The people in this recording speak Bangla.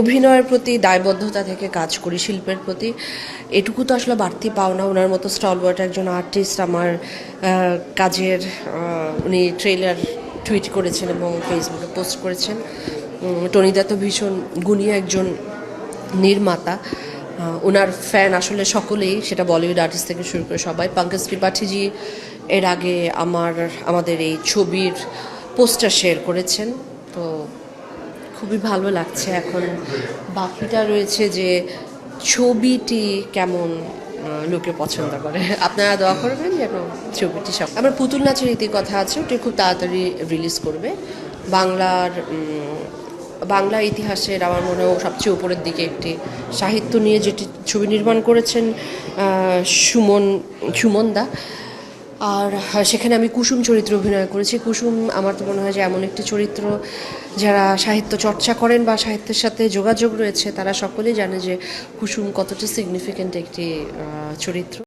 অভিনয়ের প্রতি দায়বদ্ধতা থেকে কাজ করি, শিল্পের প্রতি। এটুকু তো আসলে বাড়তি পাওনা। ওনার মতো স্টলওয়ার্ট একজন আর্টিস্ট আমার কাজের উনি ট্রেলার টুইট করেছেন এবং ফেসবুকে পোস্ট করেছেন। টনিদা তো ভীষণ গুণী একজন নির্মাতা। ওনার ফ্যান আসলে সকলেই, সেটা বলিউড আর্টিস্ট থেকে শুরু করে সবাই। পঙ্কজ ত্রিপাঠীজি এর আগে আমাদের এই ছবির পোস্টার শেয়ার করেছেন, তো খুবই ভালো লাগছে। এখন বাকিটা রয়েছে যে ছবিটি কেমন লোকে পছন্দ করে। আপনারা দোয়া করবেন যেন ছবিটি সব। আমার পুতুল নাচের ইতিকথা আছে, ওটি খুব তাড়াতাড়ি রিলিজ করবে। বাংলা ইতিহাসের আমার মনে হয় সবচেয়ে উপরের দিকে একটি সাহিত্য নিয়ে যেটি ছবি নির্মাণ করেছেন সুমন দা। আর সেখানে আমি কুসুম চরিত্রে অভিনয় করেছি। কুসুম আমার তো মনে হয় যে এমন একটি চরিত্র, যারা সাহিত্য চর্চা করেন বা সাহিত্যের সাথে যোগাযোগ রয়েছে তারা সকলেই জানে যে কুসুম কতটা সিগনিফিক্যান্ট একটি চরিত্র।